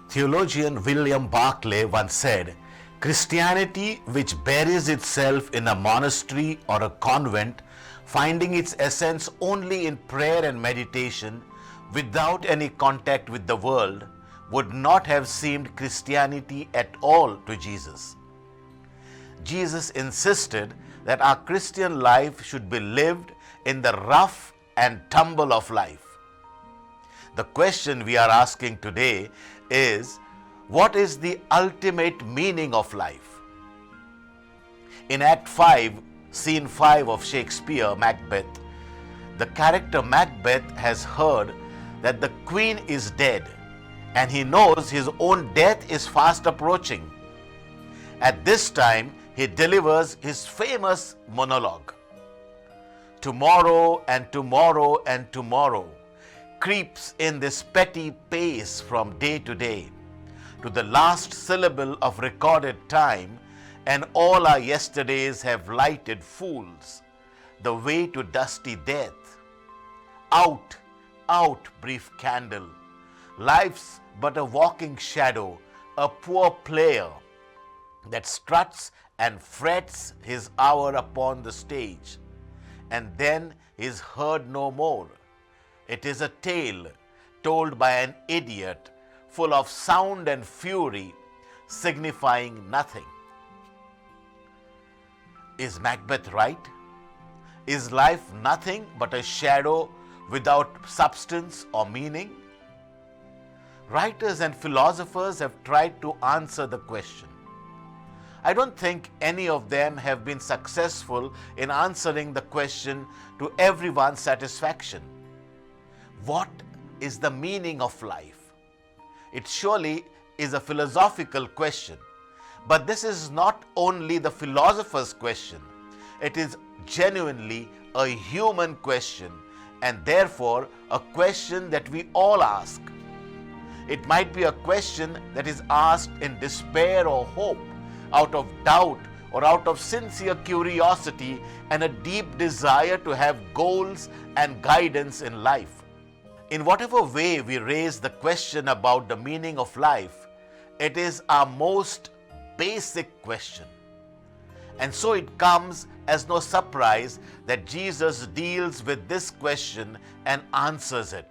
Theologian William Barclay once said, Christianity which buries itself in a monastery or a convent, finding its essence only in prayer and meditation, without any contact with the world, would not have seemed Christianity at all to Jesus. Jesus insisted that our Christian life should be lived in the rough and tumble of life. The question we are asking today is, what is the ultimate meaning of life? In Act 5, Scene 5 of Shakespeare, Macbeth, the character Macbeth has heard that the queen is dead and he knows his own death is fast approaching. At this time, he delivers his famous monologue. Tomorrow and tomorrow and tomorrow creeps in this petty pace from day to day, to the last syllable of recorded time, and all our yesterdays have lighted fools the way to dusty death. Out, out, brief candle, life's but a walking shadow, a poor player that struts and frets his hour upon the stage, and then is heard no more. It is a tale told by an idiot, full of sound and fury, signifying nothing. Is Macbeth right? Is life nothing but a shadow without substance or meaning? Writers and philosophers have tried to answer the question. I don't think any of them have been successful in answering the question to everyone's satisfaction. What is the meaning of life? It surely is a philosophical question, but this is not only the philosopher's question, it is genuinely a human question, and therefore a question that we all ask. It might be a question that is asked in despair or hope, out of doubt or out of sincere curiosity and a deep desire to have goals and guidance in life. In whatever way we raise the question about the meaning of life, it is our most basic question. And so it comes as no surprise that Jesus deals with this question and answers it.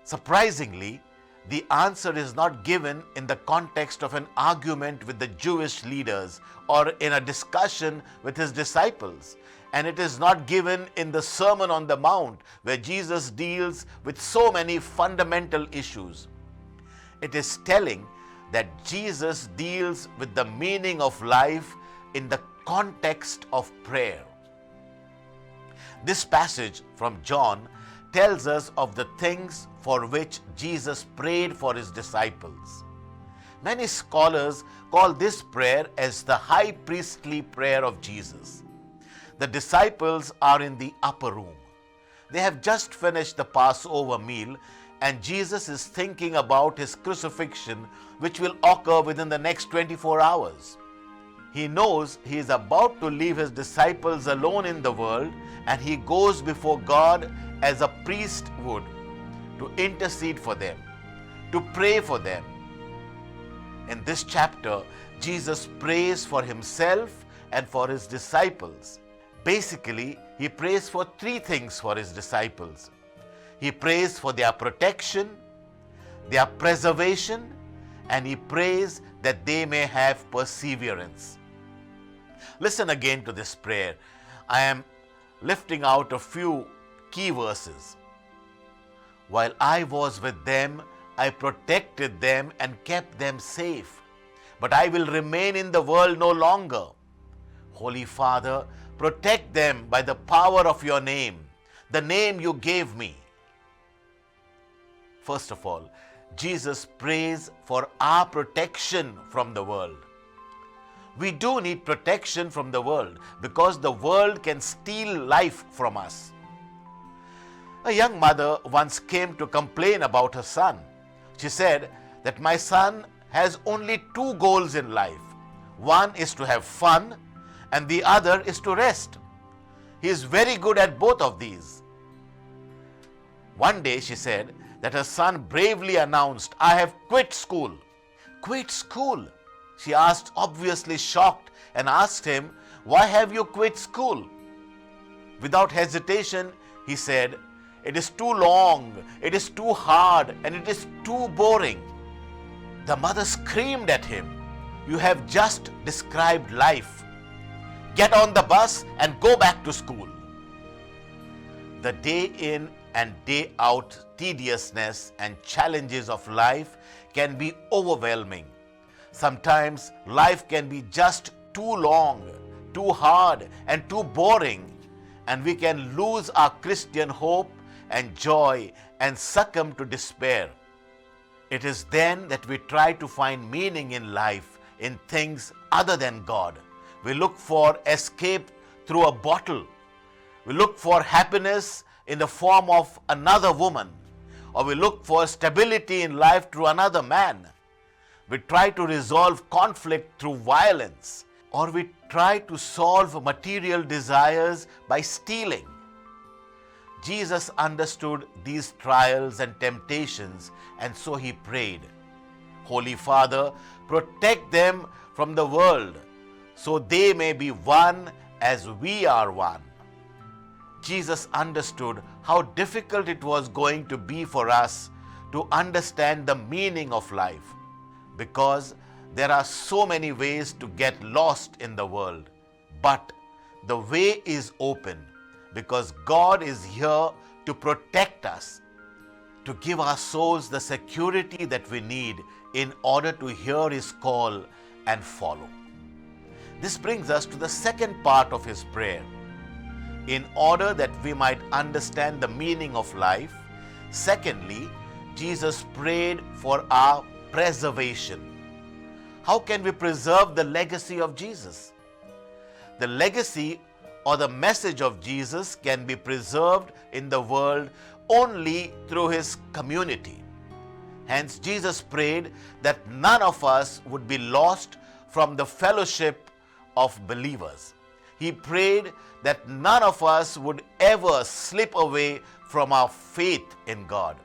Surprisingly, the answer is not given in the context of an argument with the Jewish leaders or in a discussion with his disciples. And it is not given in the Sermon on the Mount, where Jesus deals with so many fundamental issues. It is telling that Jesus deals with the meaning of life in the context of prayer. This passage from John tells us of the things for which Jesus prayed for his disciples. Many scholars call this prayer as the high priestly prayer of Jesus. The disciples are in the upper room. They have just finished the Passover meal, and Jesus is thinking about his crucifixion, which will occur within the next 24 hours. He knows he is about to leave his disciples alone in the world, and he goes before God as a priest would, to intercede for them, to pray for them. In this chapter, Jesus prays for himself and for his disciples. Basically, he prays for three things for his disciples. He prays for their protection, their preservation, and he prays that they may have perseverance. Listen again to this prayer. I am lifting out a few key verses. While I was with them, I protected them and kept them safe. But I will remain in the world no longer. Holy Father, protect them by the power of your name, the name you gave me. First of all, Jesus prays for our protection from the world. We do need protection from the world because the world can steal life from us. A young mother once came to complain about her son. She said that my son has only two goals in life. One is to have fun and the other is to rest. He is very good at both of these. One day she said that her son bravely announced, I have quit school. quit school?" She asked, obviously shocked, and asked him, "Why have you quit school?" Without hesitation, he said, "It is too long, it is too hard, and it is too boring." The mother screamed at him, "You have just described life. Get on the bus and go back to school." The day in and day out tediousness and challenges of life can be overwhelming. Sometimes life can be just too long, too hard, and too boring, and we can lose our Christian hope and joy and succumb to despair. It is then that we try to find meaning in life in things other than God. We look for escape through a bottle. We look for happiness in the form of another woman, or we look for stability in life through another man. We try to resolve conflict through violence, or we try to solve material desires by stealing. Jesus understood these trials and temptations, and so he prayed, "Holy Father, protect them from the world, so they may be one as we are one." Jesus understood how difficult it was going to be for us to understand the meaning of life, because there are so many ways to get lost in the world. But the way is open, because God is here to protect us, to give our souls the security that we need in order to hear His call and follow. This brings us to the second part of his prayer. In order that we might understand the meaning of life, secondly, Jesus prayed for our preservation. How can we preserve the legacy of Jesus? The legacy or the message of Jesus can be preserved in the world only through His community. Hence, Jesus prayed that none of us would be lost from the fellowship of believers. He prayed that none of us would ever slip away from our faith in God.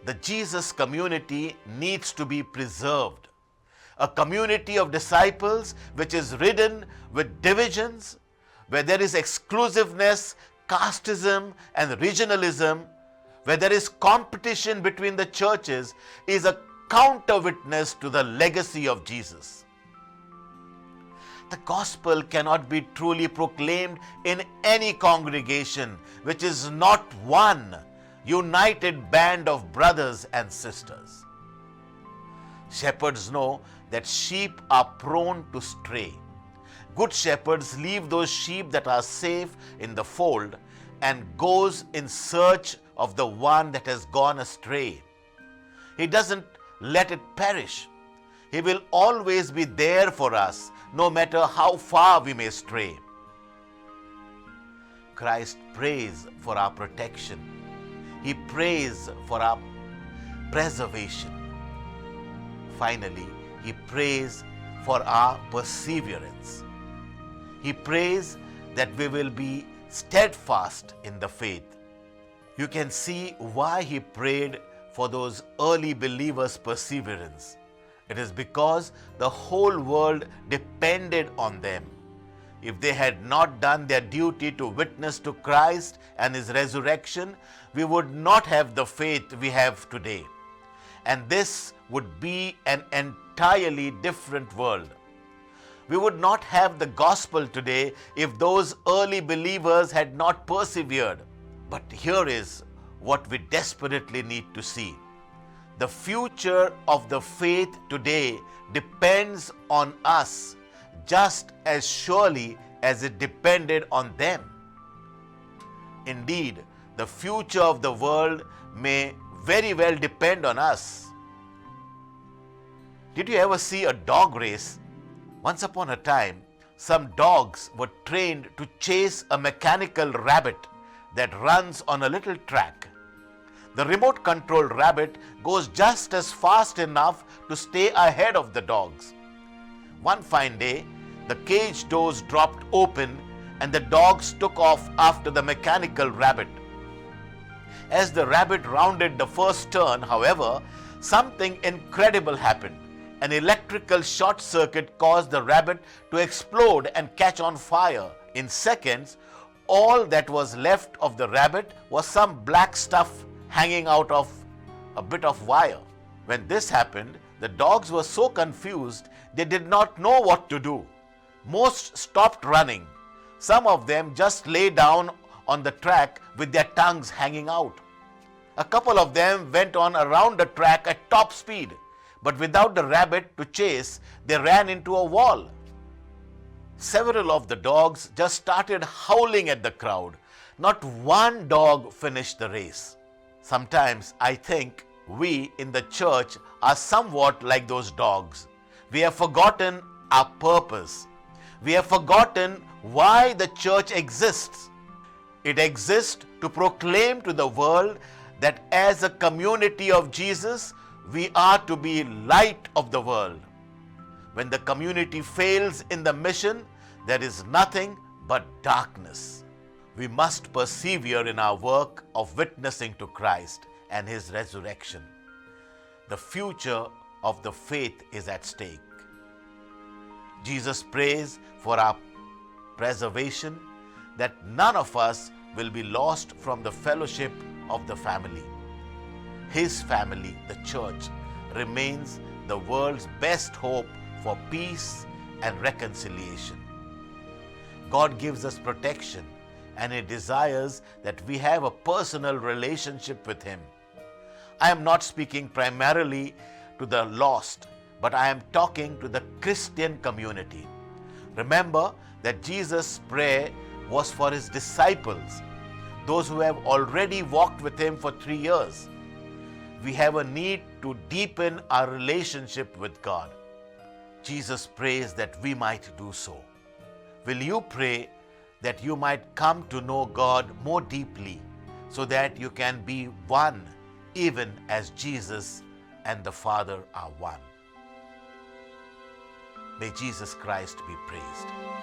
The Jesus community needs to be preserved. A community of disciples which is ridden with divisions, where there is exclusiveness, casteism, and regionalism, where there is competition between the churches, is a counter witness to the legacy of Jesus. The gospel cannot be truly proclaimed in any congregation which is not one united band of brothers and sisters. Shepherds know that sheep are prone to stray. Good shepherds leave those sheep that are safe in the fold and goes in search of the one that has gone astray. He doesn't let it perish. He will always be there for us, no matter how far we may stray. Christ prays for our protection. He prays for our preservation. Finally, He prays for our perseverance. He prays that we will be steadfast in the faith. You can see why He prayed for those early believers' perseverance. It is because the whole world depended on them. If they had not done their duty to witness to Christ and His resurrection, we would not have the faith we have today. And this would be an entirely different world. We would not have the gospel today if those early believers had not persevered. But here is what we desperately need to see. The future of the faith today depends on us just as surely as it depended on them. Indeed, the future of the world may very well depend on us. Did you ever see a dog race? Once upon a time, some dogs were trained to chase a mechanical rabbit that runs on a little track. The remote controlled rabbit goes just as fast enough to stay ahead of the dogs. One fine day, the cage doors dropped open and the dogs took off after the mechanical rabbit. As the rabbit rounded the first turn, however, something incredible happened. An electrical short circuit caused the rabbit to explode and catch on fire. In seconds, all that was left of the rabbit was some black stuff hanging out of a bit of wire. When this happened, the dogs were so confused they did not know what to do. Most stopped running. Some of them just lay down on the track with their tongues hanging out. A couple of them went on around the track at top speed, but without the rabbit to chase, they ran into a wall. Several of the dogs just started howling at the crowd. Not one dog finished the race. Sometimes I think we in the church are somewhat like those dogs. We have forgotten our purpose. We have forgotten why the church exists. It exists to proclaim to the world that as a community of Jesus, we are to be light of the world. When the community fails in the mission, there is nothing but darkness. We must persevere in our work of witnessing to Christ and His resurrection. The future of the faith is at stake. Jesus prays for our preservation, that none of us will be lost from the fellowship of the family. His family, the church, remains the world's best hope for peace and reconciliation. God gives us protection, and He desires that we have a personal relationship with Him. I am not speaking primarily to the lost, but I am talking to the Christian community. Remember that Jesus' prayer was for His disciples, those who have already walked with Him for 3 years. We have a need to deepen our relationship with God. Jesus prays that we might do so. Will you pray that you might come to know God more deeply, so that you can be one, even as Jesus and the Father are one? May Jesus Christ be praised.